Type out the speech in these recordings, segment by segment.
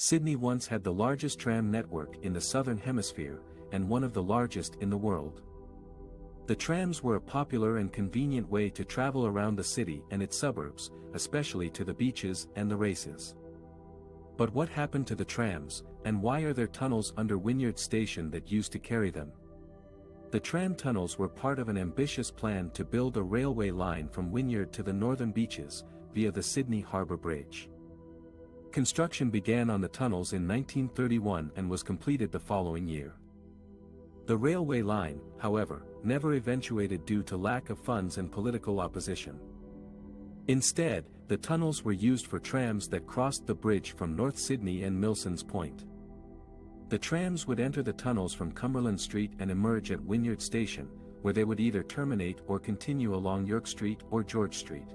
Sydney once had the largest tram network in the Southern Hemisphere, and one of the largest in the world. The trams were a popular and convenient way to travel around the city and its suburbs, especially to the beaches and the races. But what happened to the trams, and why are there tunnels under Wynyard Station that used to carry them? The tram tunnels were part of an ambitious plan to build a railway line from Wynyard to the northern beaches, via the Sydney Harbour Bridge. Construction began on the tunnels in 1931 and was completed the following year. The railway line, however, never eventuated due to lack of funds and political opposition. Instead, the tunnels were used for trams that crossed the bridge from North Sydney and Milsons Point. The trams would enter the tunnels from Cumberland Street and emerge at Wynyard Station, where they would either terminate or continue along York Street or George Street.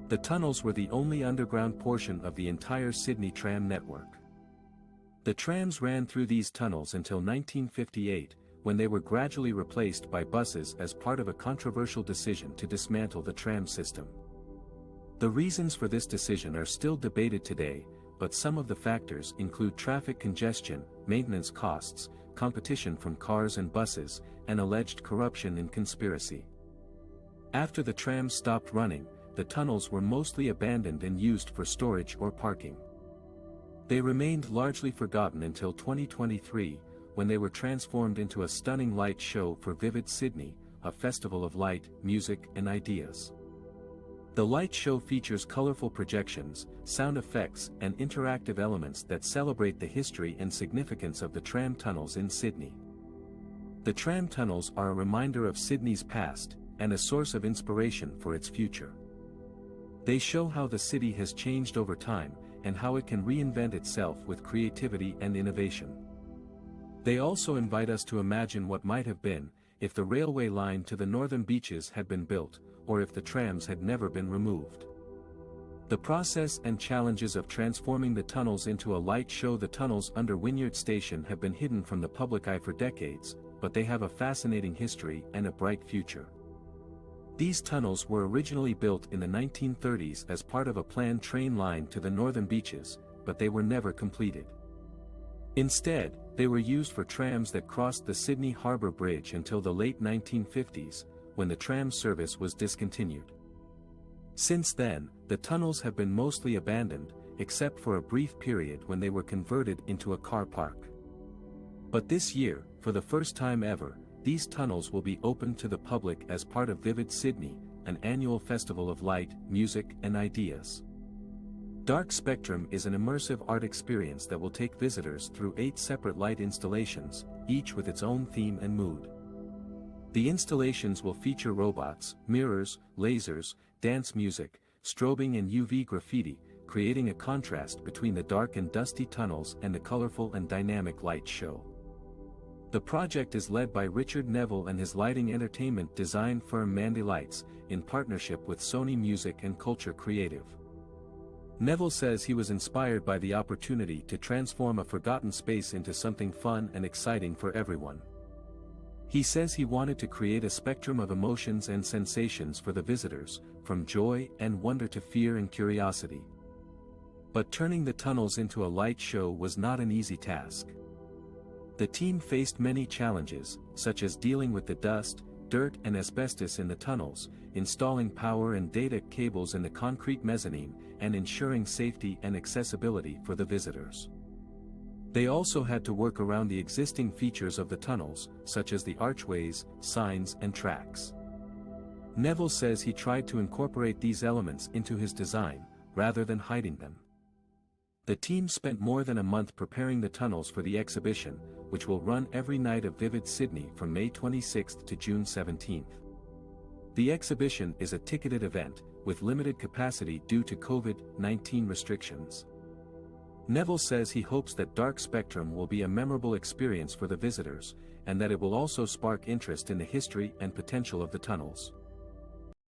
The tunnels were the only underground portion of the entire Sydney tram network. The trams ran through these tunnels until 1958, when they were gradually replaced by buses as part of a controversial decision to dismantle the tram system. The reasons for this decision are still debated today, but some of the factors include traffic congestion, maintenance costs, competition from cars and buses, and alleged corruption and conspiracy. After the trams stopped running, the tunnels were mostly abandoned and used for storage or parking. They remained largely forgotten until 2023, when they were transformed into a stunning light show for Vivid Sydney, a festival of light, music and ideas. The light show features colorful projections, sound effects and interactive elements that celebrate the history and significance of the tram tunnels in Sydney. The tram tunnels are a reminder of Sydney's past, and a source of inspiration for its future. They show how the city has changed over time, and how it can reinvent itself with creativity and innovation. They also invite us to imagine what might have been, if the railway line to the northern beaches had been built, or if the trams had never been removed. The process and challenges of transforming the tunnels into a light show. The tunnels under Wynyard Station have been hidden from the public eye for decades, but they have a fascinating history and a bright future. These tunnels were originally built in the 1930s as part of a planned train line to the northern beaches, but they were never completed. Instead, they were used for trams that crossed the Sydney Harbour Bridge until the late 1950s, when the tram service was discontinued. Since then, the tunnels have been mostly abandoned, except for a brief period when they were converted into a car park. But this year, for the first time ever, these tunnels will be open to the public as part of Vivid Sydney, an annual festival of light, music and ideas. Dark Spectrum is an immersive art experience that will take visitors through 8 separate light installations, each with its own theme and mood. The installations will feature robots, mirrors, lasers, dance music, strobing and UV graffiti, creating a contrast between the dark and dusty tunnels and the colorful and dynamic light show. The project is led by Richard Neville and his lighting entertainment design firm Mandy Lights, in partnership with Sony Music and Culture Creative. Neville says he was inspired by the opportunity to transform a forgotten space into something fun and exciting for everyone. He says he wanted to create a spectrum of emotions and sensations for the visitors, from joy and wonder to fear and curiosity. But turning the tunnels into a light show was not an easy task. The team faced many challenges, such as dealing with the dust, dirt and asbestos in the tunnels, installing power and data cables in the concrete mezzanine, and ensuring safety and accessibility for the visitors. They also had to work around the existing features of the tunnels, such as the archways, signs and tracks. Neville says he tried to incorporate these elements into his design, rather than hiding them. The team spent more than a month preparing the tunnels for the exhibition, which will run every night of Vivid Sydney from May 26 to June 17. The exhibition is a ticketed event, with limited capacity due to COVID-19 restrictions. Neville says he hopes that Dark Spectrum will be a memorable experience for the visitors, and that it will also spark interest in the history and potential of the tunnels.